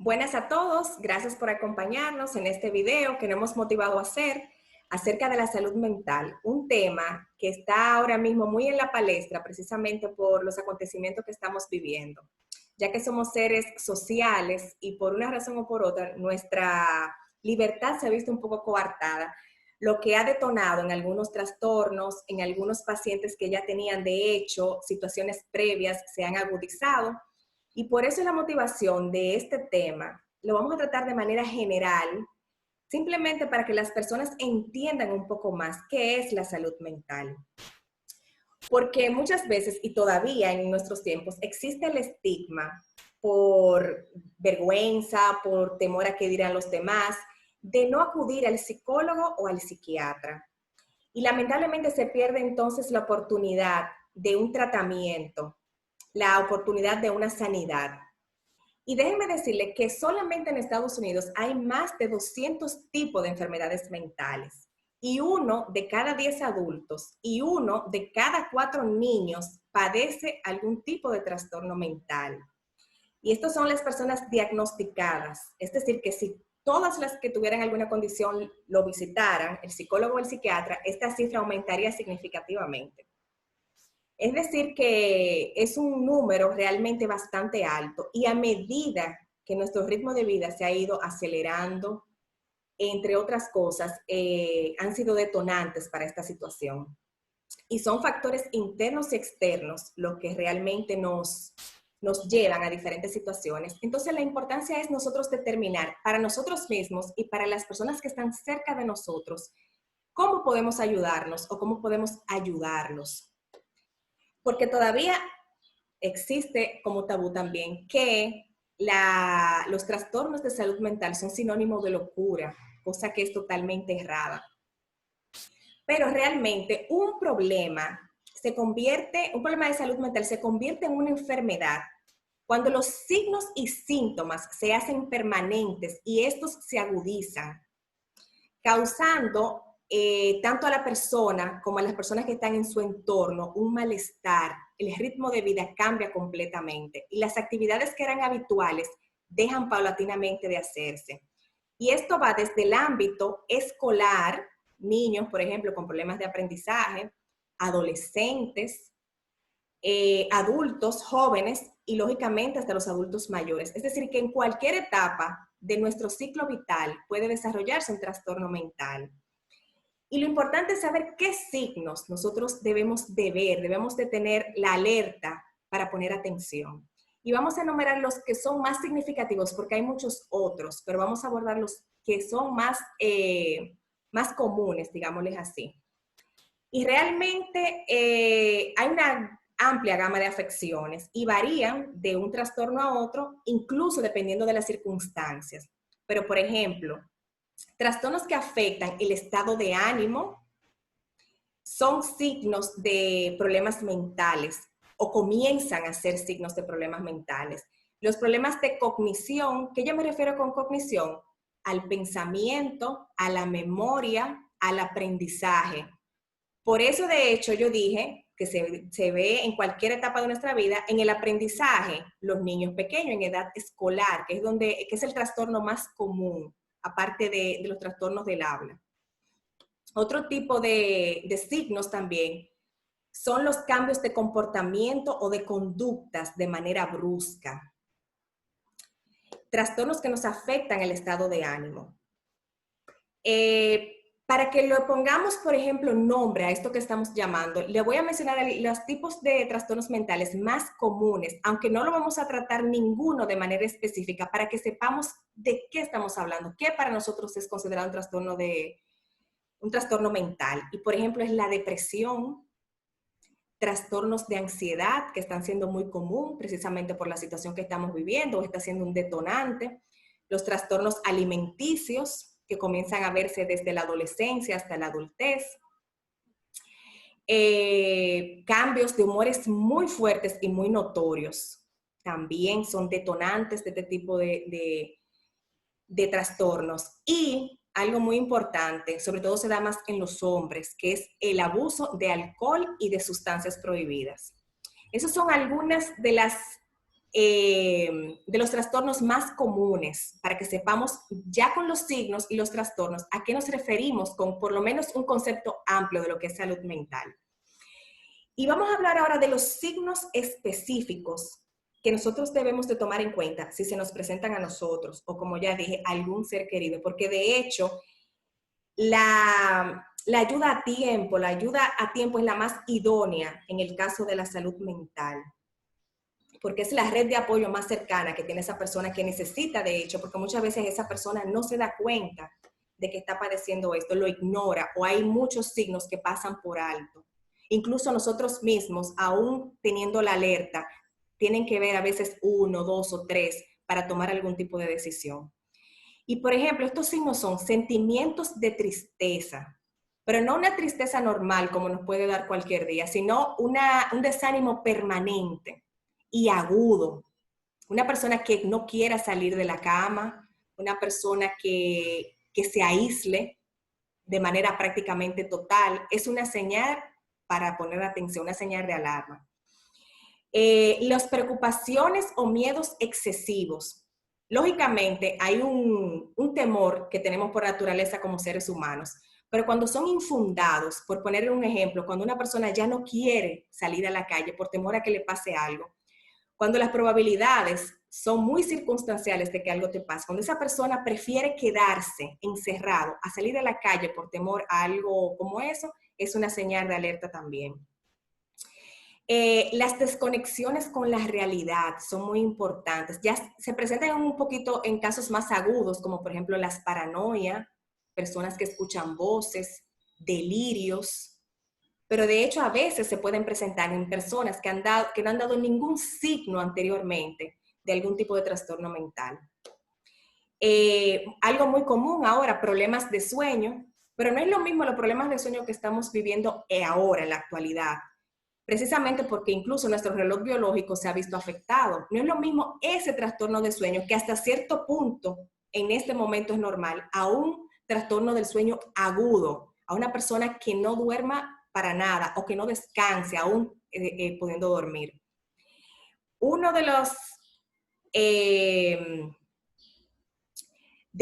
Buenas a todos, gracias por acompañarnos en este video que nos hemos motivado a hacer acerca de la salud mental, un tema que está ahora mismo muy en la palestra precisamente por los acontecimientos que estamos viviendo, ya que somos seres sociales y por una razón o por otra nuestra libertad se ha visto un poco coartada, lo que ha detonado en algunos trastornos, en algunos pacientes que ya tenían de hecho situaciones previas se han agudizado. Y por eso es la motivación de este tema. Lo vamos a tratar de manera general, simplemente para que las personas entiendan un poco más qué es la salud mental. Porque muchas veces, y todavía en nuestros tiempos, existe el estigma por vergüenza, por temor a qué dirán los demás, de no acudir al psicólogo o al psiquiatra. Y lamentablemente se pierde entonces la oportunidad de un tratamiento, la oportunidad de una sanidad. Y déjenme decirle que solamente en Estados Unidos hay más de 200 tipos de enfermedades mentales. Y 1 de cada 10 adultos y 1 de cada 4 niños padece algún tipo de trastorno mental. Y estas son las personas diagnosticadas. Es decir, que si todas las que tuvieran alguna condición lo visitaran, el psicólogo o el psiquiatra, esta cifra aumentaría significativamente. Es decir, que es un número realmente bastante alto y a medida que nuestro ritmo de vida se ha ido acelerando, entre otras cosas, han sido detonantes para esta situación. Y son factores internos y externos los que realmente nos llevan a diferentes situaciones. Entonces, la importancia es nosotros determinar para nosotros mismos y para las personas que están cerca de nosotros cómo podemos ayudarnos o cómo podemos ayudarlos. Porque todavía existe como tabú también que los trastornos de salud mental son sinónimos de locura, cosa que es totalmente errada. Pero realmente un problema de salud mental se convierte en una enfermedad cuando los signos y síntomas se hacen permanentes y estos se agudizan, causando tanto a la persona como a las personas que están en su entorno un malestar. El ritmo de vida cambia completamente y las actividades que eran habituales dejan paulatinamente de hacerse. Y esto va desde el ámbito escolar, niños, por ejemplo, con problemas de aprendizaje, adolescentes, adultos, jóvenes y lógicamente hasta los adultos mayores. Es decir, que en cualquier etapa de nuestro ciclo vital puede desarrollarse un trastorno mental. Y lo importante es saber qué signos nosotros debemos de ver, debemos de tener la alerta para poner atención. Y vamos a enumerar los que son más significativos porque hay muchos otros, pero vamos a abordar los que son más comunes, digámosles así. Y realmente hay una amplia gama de afecciones y varían de un trastorno a otro, incluso dependiendo de las circunstancias. Pero, por ejemplo, trastornos que afectan el estado de ánimo son signos de problemas mentales o comienzan a ser signos de problemas mentales. Los problemas de cognición, ¿qué yo me refiero con cognición? Al pensamiento, a la memoria, al aprendizaje. Por eso, de hecho, yo dije que se ve en cualquier etapa de nuestra vida, en el aprendizaje, los niños pequeños en edad escolar, que es el trastorno más común, aparte de los trastornos del habla. Otro tipo de signos también son los cambios de comportamiento o de conductas de manera brusca. Trastornos que nos afectan el estado de ánimo. Para que lo pongamos, por ejemplo, nombre a esto que estamos llamando, le voy a mencionar los tipos de trastornos mentales más comunes, aunque no lo vamos a tratar ninguno de manera específica, para que sepamos de qué estamos hablando, qué para nosotros es considerado un trastorno mental. Y, por ejemplo, es la depresión, trastornos de ansiedad, que están siendo muy común precisamente por la situación que estamos viviendo, está siendo un detonante. Los trastornos alimenticios, que comienzan a verse desde la adolescencia hasta la adultez. Cambios de humores muy fuertes y muy notorios también son detonantes de este tipo de trastornos. Y algo muy importante, sobre todo se da más en los hombres, que es el abuso de alcohol y de sustancias prohibidas. Esas son algunas de las de los trastornos más comunes, para que sepamos ya con los signos y los trastornos a qué nos referimos con por lo menos un concepto amplio de lo que es salud mental. Y vamos a hablar ahora de los signos específicos que nosotros debemos de tomar en cuenta si se nos presentan a nosotros o, como ya dije, a algún ser querido, porque de hecho la ayuda a tiempo, es la más idónea en el caso de la salud mental, porque es la red de apoyo más cercana que tiene esa persona que necesita, de hecho, porque muchas veces esa persona no se da cuenta de que está padeciendo esto, lo ignora, o hay muchos signos que pasan por alto. Incluso nosotros mismos, aún teniendo la alerta, tienen que ver a veces 1, 2 o 3 para tomar algún tipo de decisión. Y por ejemplo, estos signos son sentimientos de tristeza, pero no una tristeza normal como nos puede dar cualquier día, sino un desánimo permanente y agudo. Una persona que no quiera salir de la cama, una persona que se aísle de manera prácticamente total, es una señal para poner atención, una señal de alarma. Las preocupaciones o miedos excesivos. Lógicamente, hay un temor que tenemos por naturaleza como seres humanos, pero cuando son infundados, por poner un ejemplo, cuando una persona ya no quiere salir a la calle por temor a que le pase algo, cuando las probabilidades son muy circunstanciales de que algo te pase, cuando esa persona prefiere quedarse encerrado a salir a la calle por temor a algo como eso, es una señal de alerta también. Las desconexiones con la realidad son muy importantes. Ya se presentan un poquito en casos más agudos, como por ejemplo las paranoias, personas que escuchan voces, delirios, pero de hecho a veces se pueden presentar en personas que no han dado ningún signo anteriormente de algún tipo de trastorno mental. Algo muy común ahora, problemas de sueño, pero no es lo mismo los problemas de sueño que estamos viviendo ahora, en la actualidad, precisamente porque incluso nuestro reloj biológico se ha visto afectado. No es lo mismo ese trastorno de sueño, que hasta cierto punto en este momento es normal, a un trastorno del sueño agudo, a una persona que no duerma para nada o que no descanse aún pudiendo dormir. Uno de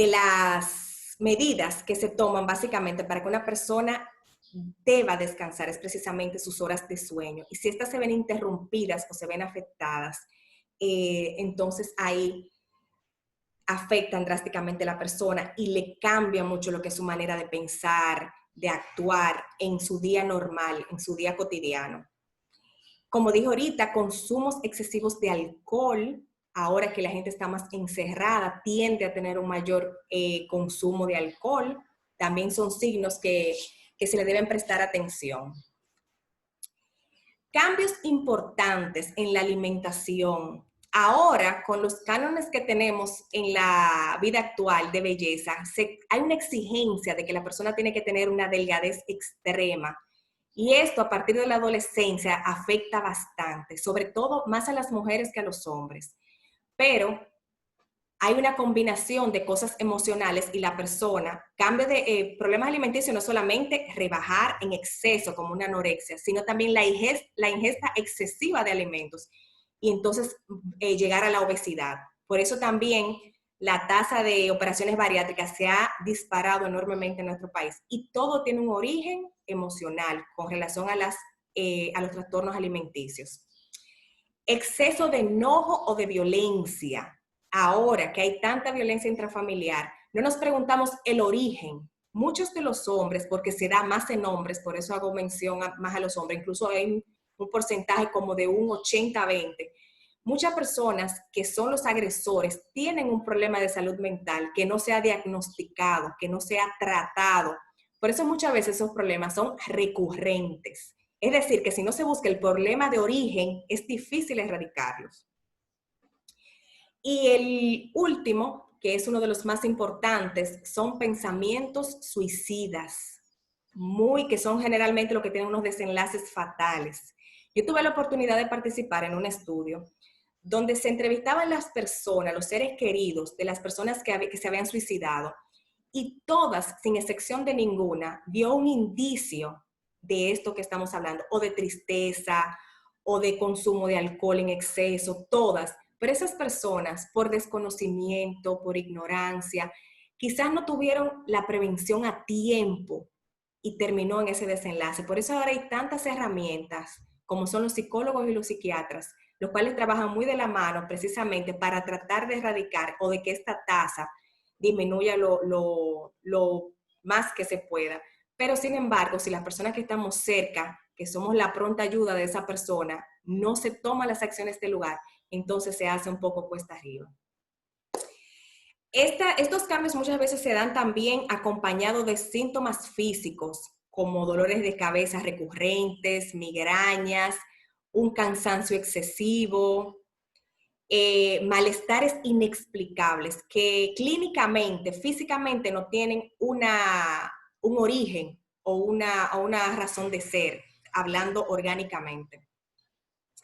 las medidas que se toman básicamente para que una persona deba descansar es precisamente sus horas de sueño. Y si estas se ven interrumpidas o se ven afectadas, entonces ahí afectan drásticamente a la persona y le cambia mucho lo que es su manera de pensar, de actuar en su día normal, en su día cotidiano. Como dije ahorita, consumos excesivos de alcohol, ahora que la gente está más encerrada, tiende a tener un mayor consumo de alcohol. También son signos que se le deben prestar atención. Cambios importantes en la alimentación. Ahora, con los cánones que tenemos en la vida actual de belleza, hay una exigencia de que la persona tiene que tener una delgadez extrema. Y esto a partir de la adolescencia afecta bastante, sobre todo más a las mujeres que a los hombres. Pero hay una combinación de cosas emocionales y la persona cambia de problemas alimenticios, no solamente rebajar en exceso como una anorexia, sino también la ingesta excesiva de alimentos y entonces llegar a la obesidad. Por eso también la tasa de operaciones bariátricas se ha disparado enormemente en nuestro país y todo tiene un origen emocional con relación a los trastornos alimenticios. Exceso de enojo o de violencia. Ahora que hay tanta violencia intrafamiliar, no nos preguntamos el origen. Muchos de los hombres, porque se da más en hombres, por eso hago mención más a los hombres, incluso hay un porcentaje como de un 80-20. Muchas personas que son los agresores tienen un problema de salud mental que no se ha diagnosticado, que no se ha tratado. Por eso muchas veces esos problemas son recurrentes. Es decir, que si no se busca el problema de origen, es difícil erradicarlos. Y el último, que es uno de los más importantes, son pensamientos suicidas, que son generalmente lo que tienen unos desenlaces fatales. Yo tuve la oportunidad de participar en un estudio donde se entrevistaban las personas, los seres queridos de las personas que se habían suicidado, y todas, sin excepción de ninguna, dio un indicio de esto que estamos hablando, o de tristeza, o de consumo de alcohol en exceso, todas Pero esas personas, por desconocimiento, por ignorancia, quizás no tuvieron la prevención a tiempo y terminó en ese desenlace. Por eso ahora hay tantas herramientas, como son los psicólogos y los psiquiatras, los cuales trabajan muy de la mano precisamente para tratar de erradicar o de que esta tasa disminuya lo más que se pueda. Pero sin embargo, si las personas que estamos cerca, que somos la pronta ayuda de esa persona, no se toman las acciones del lugar, entonces se hace un poco cuesta arriba. Estos cambios muchas veces se dan también acompañados de síntomas físicos, como dolores de cabeza recurrentes, migrañas, un cansancio excesivo, malestares inexplicables que clínicamente, físicamente no tienen un origen o una razón de ser, hablando orgánicamente.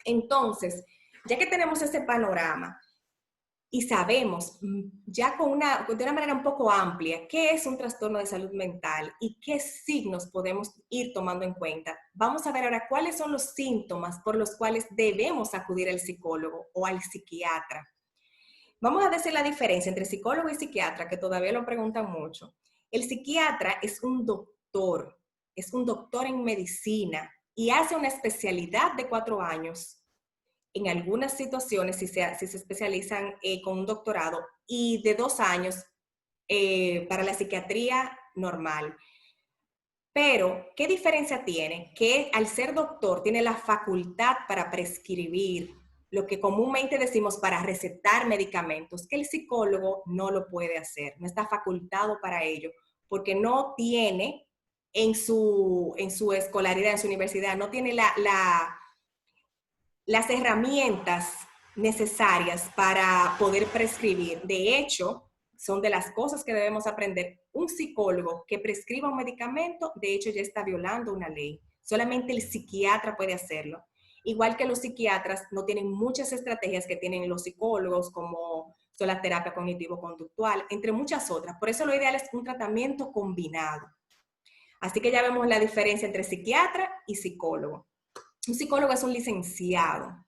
Entonces, ya que tenemos ese panorama, y sabemos ya de una manera un poco amplia qué es un trastorno de salud mental y qué signos podemos ir tomando en cuenta. Vamos a ver ahora cuáles son los síntomas por los cuales debemos acudir al psicólogo o al psiquiatra. Vamos a decir la diferencia entre psicólogo y psiquiatra, que todavía lo preguntan mucho. El psiquiatra es un doctor en medicina y hace una especialidad de 4 años en algunas situaciones, si se especializan con un doctorado, y de 2 años para la psiquiatría normal. Pero, ¿qué diferencia tiene? Que al ser doctor tiene la facultad para prescribir lo que comúnmente decimos para recetar medicamentos, que el psicólogo no lo puede hacer, no está facultado para ello, porque no tiene en su escolaridad, en su universidad, no tiene las herramientas necesarias para poder prescribir. De hecho, son de las cosas que debemos aprender. Un psicólogo que prescriba un medicamento, de hecho ya está violando una ley. Solamente el psiquiatra puede hacerlo. Igual que los psiquiatras no tienen muchas estrategias que tienen los psicólogos, como son la terapia cognitivo-conductual, entre muchas otras. Por eso lo ideal es un tratamiento combinado. Así que ya vemos la diferencia entre psiquiatra y psicólogo. Un psicólogo es un licenciado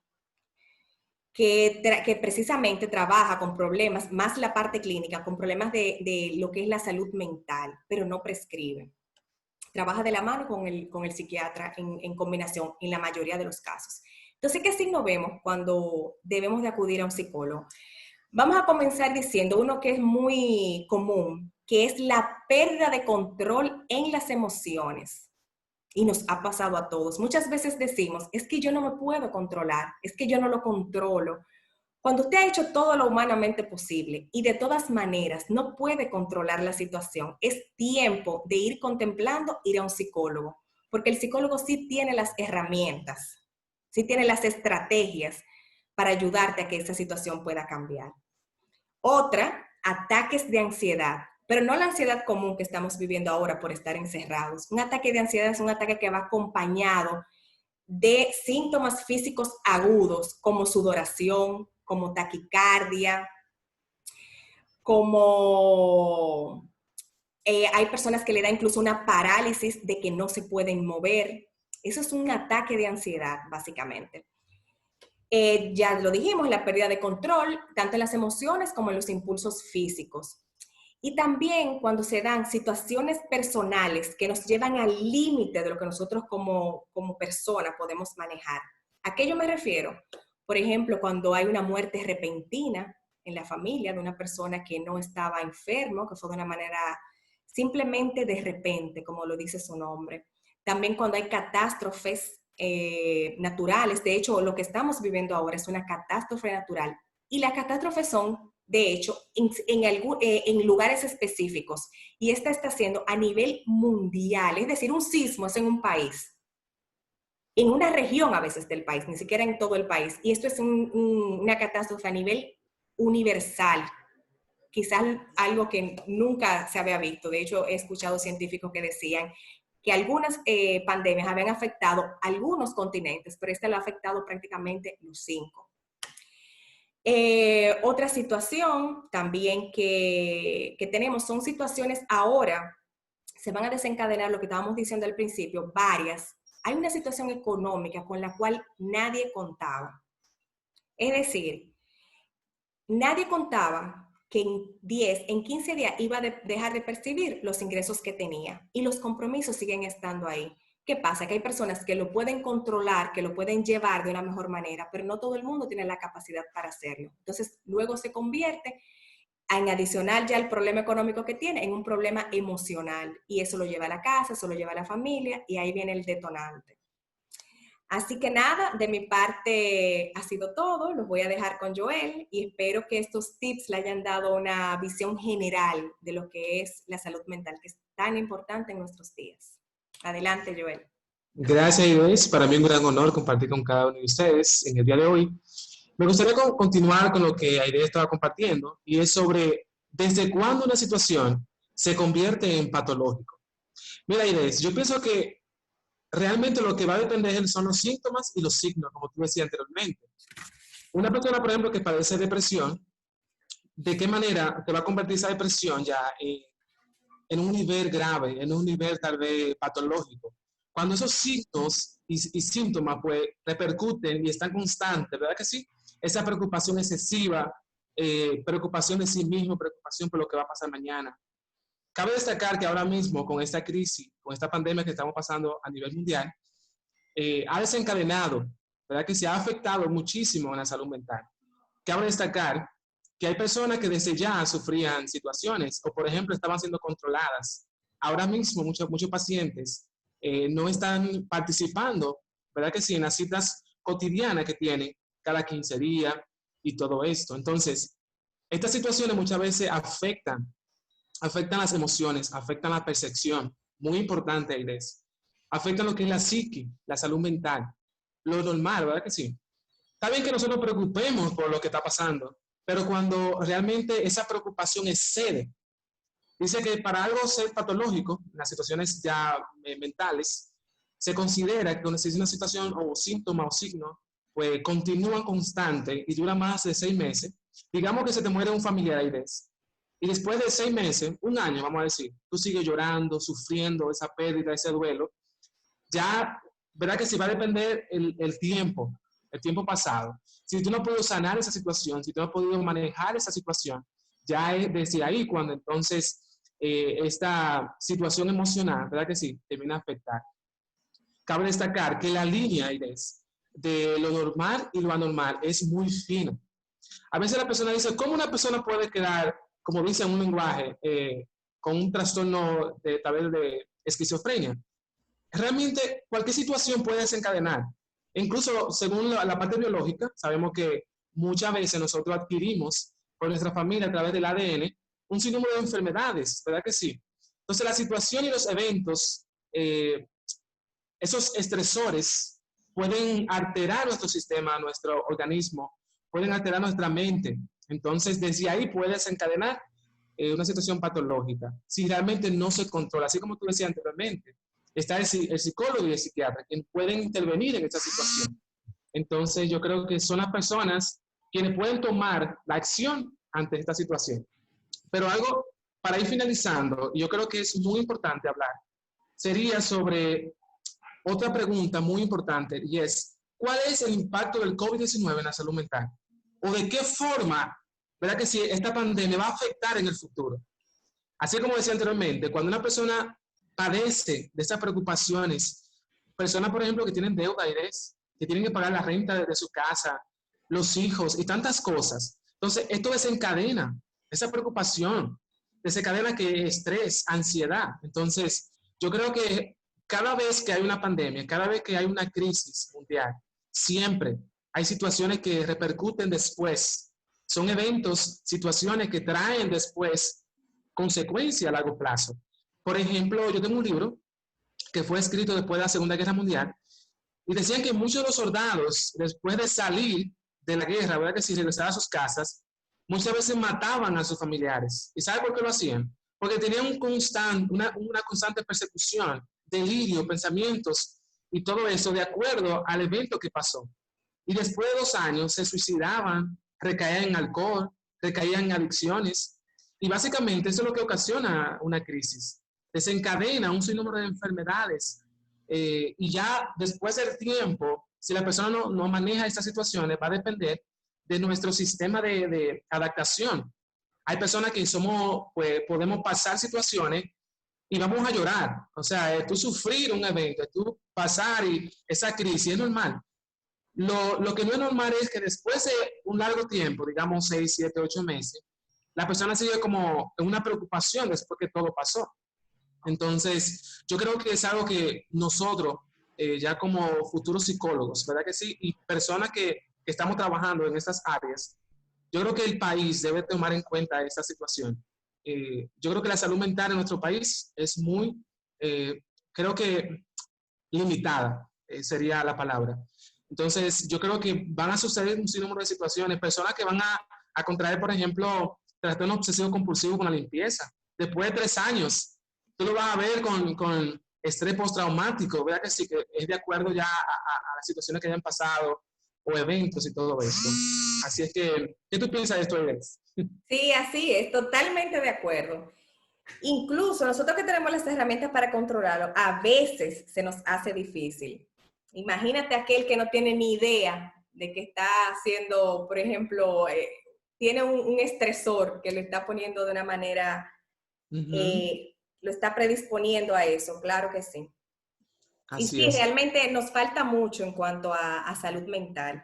que precisamente trabaja con problemas, más la parte clínica, con problemas de lo que es la salud mental, pero no prescribe. Trabaja de la mano con el psiquiatra en combinación en la mayoría de los casos. Entonces, ¿qué signo vemos cuando debemos de acudir a un psicólogo? Vamos a comenzar diciendo uno que es muy común, que es la pérdida de control en las emociones. Y nos ha pasado a todos. Muchas veces decimos, es que yo no me puedo controlar, es que yo no lo controlo. Cuando usted ha hecho todo lo humanamente posible y de todas maneras no puede controlar la situación, es tiempo de ir contemplando ir a un psicólogo, porque el psicólogo sí tiene las herramientas, sí tiene las estrategias para ayudarte a que esa situación pueda cambiar. Otra, ataques de ansiedad, pero no la ansiedad común que estamos viviendo ahora por estar encerrados. Un ataque de ansiedad es un ataque que va acompañado de síntomas físicos agudos como sudoración, como taquicardia, como hay personas que le da incluso una parálisis de que no se pueden mover. Eso es un ataque de ansiedad, básicamente. Ya lo dijimos, la pérdida de control, tanto en las emociones como en los impulsos físicos. Y también cuando se dan situaciones personales que nos llevan al límite de lo que nosotros como persona podemos manejar. ¿A qué yo me refiero? Por ejemplo, cuando hay una muerte repentina en la familia de una persona que no estaba enfermo, que fue de una manera simplemente de repente, como lo dice su nombre. También cuando hay catástrofes naturales. De hecho, lo que estamos viviendo ahora es una catástrofe natural. Y las catástrofes son, de hecho, en lugares específicos. Y esta está siendo a nivel mundial. Es decir, un sismo es en un país. En una región a veces del país, ni siquiera en todo el país. Y esto es una catástrofe a nivel universal. Quizás algo que nunca se había visto. De hecho, he escuchado científicos que decían que algunas pandemias habían afectado algunos continentes, pero esta lo ha afectado prácticamente los 5. Otra situación también que tenemos son situaciones ahora, se van a desencadenar lo que estábamos diciendo al principio, varias. Hay una situación económica con la cual nadie contaba. Es decir, nadie contaba que en 15 días iba a dejar de percibir los ingresos que tenía y los compromisos siguen estando ahí. ¿Qué pasa? Que hay personas que lo pueden controlar, que lo pueden llevar de una mejor manera, pero no todo el mundo tiene la capacidad para hacerlo. Entonces, luego se convierte en adicional ya el problema económico que tiene, en un problema emocional. Y eso lo lleva a la casa, eso lo lleva a la familia y ahí viene el detonante. Así que nada, de mi parte ha sido todo. Los voy a dejar con Joel y espero que estos tips le hayan dado una visión general de lo que es la salud mental, que es tan importante en nuestros días. Adelante, Joel. Gracias, Inés. Para mí es un gran honor compartir con cada uno de ustedes en el día de hoy. Me gustaría continuar con lo que Aide estaba compartiendo y es sobre desde cuándo una situación se convierte en patológico. Mira, Inés, yo pienso que realmente lo que va a depender son los síntomas y los signos, como tú decías anteriormente. Una persona, por ejemplo, que padece depresión, ¿de qué manera te va a convertir esa depresión ya en un nivel grave, en un nivel tal vez patológico? Cuando esos signos y síntomas pues repercuten y están constantes, ¿verdad que sí? Esa preocupación excesiva, preocupación de sí mismo, preocupación por lo que va a pasar mañana. Cabe destacar que ahora mismo con esta crisis, con esta pandemia que estamos pasando a nivel mundial, ha desencadenado, ¿verdad? Que se ha afectado muchísimo en la salud mental. Cabe destacar que hay personas que desde ya sufrían situaciones o, por ejemplo, estaban siendo controladas. Ahora mismo muchos pacientes no están participando, ¿verdad que sí?, en las citas cotidianas que tienen cada 15 días y todo esto. Entonces, estas situaciones muchas veces afectan las emociones, afectan la percepción. Muy importante, Inés. Afectan lo que es la psique, la salud mental. Lo normal, ¿verdad que sí? Está bien que nosotros nos preocupemos por lo que está pasando, pero cuando realmente esa preocupación excede, dice que para algo ser patológico, en las situaciones ya mentales, se considera que cuando existe una situación o síntoma o signo, pues continúan constante y dura más de 6 meses. Digamos que se te muere un familiar, Inés, y después de 6 meses, un año, vamos a decir, tú sigues llorando, sufriendo esa pérdida, ese duelo, ya, ¿verdad que sí va a depender el tiempo pasado? Si tú no has podido sanar esa situación, si tú no has podido manejar esa situación, ya es desde ahí cuando entonces esta situación emocional, ¿verdad que sí?, termina a afectar. Cabe destacar que la línea, Inés, de lo normal y lo anormal es muy fina. A veces la persona dice, ¿cómo una persona puede quedar, como dice en un lenguaje, con un trastorno de tal vez de esquizofrenia? Realmente cualquier situación puede desencadenar. Incluso según la parte biológica, sabemos que muchas veces nosotros adquirimos por nuestra familia a través del ADN un sinnúmero de enfermedades, ¿verdad que sí? Entonces la situación y los eventos, esos estresores pueden alterar nuestro sistema, nuestro organismo, pueden alterar nuestra mente. Entonces desde ahí puede desencadenar una situación patológica, si realmente no se controla, así como tú decías anteriormente. Está el psicólogo y el psiquiatra, quienes pueden intervenir en esta situación. Entonces, yo creo que son las personas quienes pueden tomar la acción ante esta situación. Pero algo para ir finalizando, y yo creo que es muy importante hablar, sería sobre otra pregunta muy importante, y es, ¿cuál es el impacto del COVID-19 en la salud mental? ¿O de qué forma, verdad que si esta pandemia va a afectar en el futuro? Así como decía anteriormente, cuando una persona padece de esas preocupaciones, personas, por ejemplo, que tienen deuda, que tienen que pagar la renta de su casa, los hijos y tantas cosas. Entonces, esto desencadena esa preocupación, desencadena que estrés, ansiedad. Entonces, yo creo que cada vez que hay una pandemia, cada vez que hay una crisis mundial, siempre hay situaciones que repercuten después. Son eventos, situaciones que traen después consecuencias a largo plazo. Por ejemplo, yo tengo un libro que fue escrito después de la Segunda Guerra Mundial y decían que muchos de los soldados, después de salir de la guerra, ¿verdad que si regresaban a sus casas, muchas veces mataban a sus familiares. ¿Y sabe por qué lo hacían? Porque tenían una constante persecución, delirio, pensamientos y todo eso de acuerdo al evento que pasó. Y después de 2 años se suicidaban, recaían en alcohol, recaían en adicciones. Y básicamente eso es lo que ocasiona una crisis. Desencadena un sinnúmero de enfermedades. Y ya después del tiempo, si la persona no maneja estas situaciones, va a depender de nuestro sistema de adaptación. Hay personas que somos, pues, podemos pasar situaciones y vamos a llorar. O sea, tú sufrir un evento, tú pasar y esa crisis es normal. Lo que no es normal es que después de un largo tiempo, digamos 6, 7, 8 meses, la persona sigue como en una preocupación después que todo pasó. Entonces, yo creo que es algo que nosotros, ya como futuros psicólogos, ¿verdad que sí? Y personas que estamos trabajando en estas áreas, yo creo que el país debe tomar en cuenta esta situación. Yo creo que la salud mental en nuestro país es muy, creo que limitada, sería la palabra. Entonces, yo creo que van a suceder un sinnúmero de situaciones, personas que van a contraer, por ejemplo, trastorno obsesivo compulsivo con la limpieza. Después de 3 años, tú lo vas a ver con estrés postraumático, ¿verdad que sí? Que es de acuerdo ya a las situaciones que hayan pasado o eventos y todo esto. Así es que, ¿qué tú piensas de esto, Iris? Sí, así es, totalmente de acuerdo. Incluso nosotros que tenemos las herramientas para controlarlo, a veces se nos hace difícil. Imagínate aquel que no tiene ni idea de que está haciendo, por ejemplo, tiene un estresor que lo está poniendo de una manera, lo está predisponiendo a eso, claro que sí. Y Así sí, es. realmente nos falta mucho en cuanto a salud mental.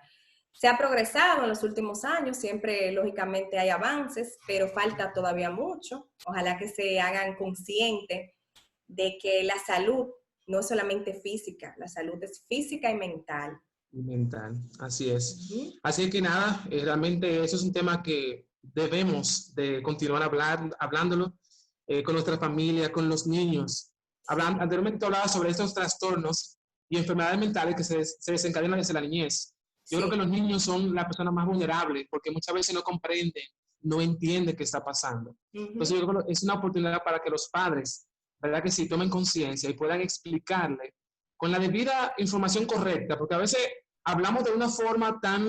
Se ha progresado en los últimos años, siempre lógicamente hay avances, pero falta todavía mucho. Ojalá que se hagan conscientes de que la salud no es solamente física, la salud es física y mental. Mental, así es. Ujú. Así que nada, realmente eso es un tema que debemos de continuar hablándolo con nuestra familia, con los niños. Sí. Anteriormente hablaba sobre estos trastornos y enfermedades mentales que se desencadenan desde la niñez. Yo creo que Sí. los niños son las personas más vulnerables porque muchas veces no comprenden, no entienden qué está pasando. Entonces Ujú. yo creo que es una oportunidad para que los padres, ¿verdad? Que sí tomen conciencia y puedan explicarle con la debida información correcta, porque a veces hablamos de una forma tan,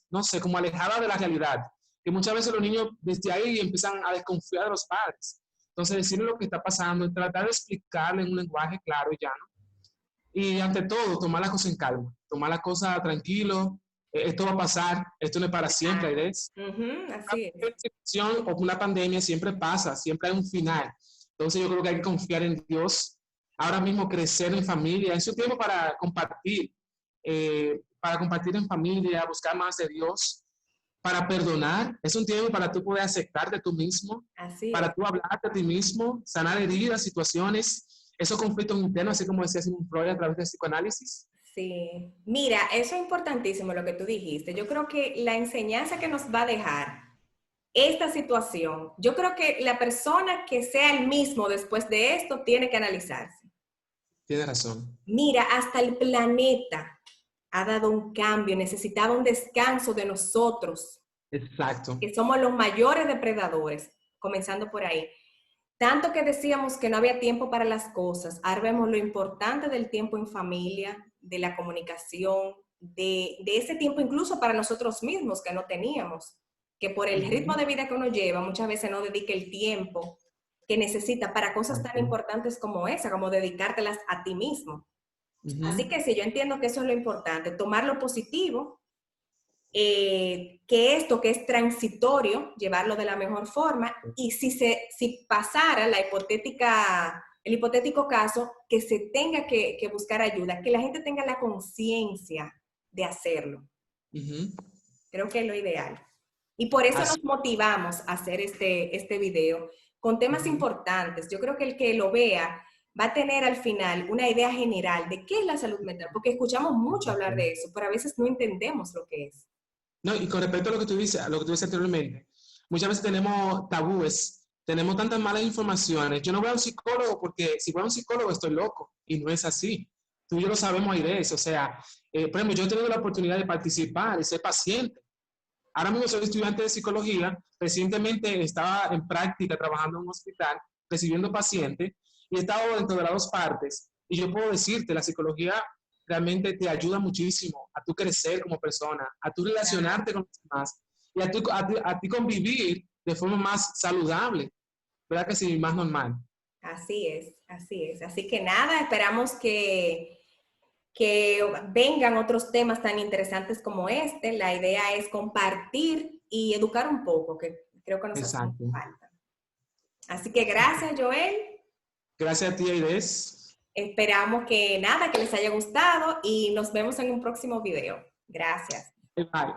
no sé, como alejada de la realidad, que muchas veces los niños desde ahí empiezan a desconfiar de los padres. Entonces, decirle lo que está pasando, tratar de explicarle en un lenguaje claro y llano. Y ante todo, tomar las cosas en calma, tomar las cosas tranquilo. Esto va a pasar, esto no es para siempre, Claro. ¿ves? Ujú, así es. Una situación o una pandemia siempre pasa, siempre hay un final. Entonces, yo creo que hay que confiar en Dios. Ahora mismo crecer en familia, es un tiempo para compartir en familia, buscar más de Dios, para perdonar. Es un tiempo para tú poder aceptarte tú mismo, Así para es. tú hablarte a ti mismo, sanar heridas, situaciones, esos conflictos internos, así como decía Sigmund Freud a través del psicoanálisis. Sí. Mira, eso es importantísimo lo que tú dijiste. Yo creo que la enseñanza que nos va a dejar esta situación, yo creo que la persona que sea el mismo después de esto tiene que analizarse. Tienes razón. Mira, hasta el planeta ha dado un cambio, necesitaba un descanso de nosotros, Exacto. que somos los mayores depredadores, comenzando por ahí. Tanto que decíamos que no había tiempo para las cosas, ahora vemos lo importante del tiempo en familia, de la comunicación, de ese tiempo incluso para nosotros mismos que no teníamos, que por el ritmo de vida que uno lleva muchas veces no dedica el tiempo que necesita para cosas tan Exacto. importantes como esa, como dedicártelas a ti mismo. Así Ujú. que sí, yo entiendo que eso es lo importante, tomar lo positivo, que esto que es transitorio, llevarlo de la mejor forma, y si pasara el hipotético caso, que se tenga que buscar ayuda, que la gente tenga la conciencia de hacerlo. Ujú. Creo que es lo ideal. Y por eso Así. nos motivamos a hacer este video con temas Ujú. importantes. Yo creo que el que lo vea va a tener al final una idea general de qué es la salud mental, porque escuchamos mucho hablar de eso, pero a veces no entendemos lo que es. No, y con respecto a lo que tú dices, a lo que tú dices anteriormente, muchas veces tenemos tabúes, tenemos tantas malas informaciones. Yo no voy a un psicólogo porque si voy a un psicólogo estoy loco y no es así. Tú y yo lo sabemos, Aires. O sea, por ejemplo, yo he tenido la oportunidad de participar y ser paciente. Ahora mismo soy estudiante de psicología. Recientemente estaba en práctica trabajando en un hospital recibiendo pacientes y he estado dentro de las dos partes. Y yo puedo decirte, la psicología realmente te ayuda muchísimo a tu crecer como persona, a tu relacionarte con los demás y a ti convivir de forma más saludable, ¿verdad que sí? Más normal. Así es, así es. Así que nada, esperamos que vengan otros temas tan interesantes como este. La idea es compartir y educar un poco, que creo que nos hace Exacto. falta. Así que gracias, Joel. Gracias a ti, Aidez. Esperamos que nada, que les haya gustado y nos vemos en un próximo video. Gracias. Bye.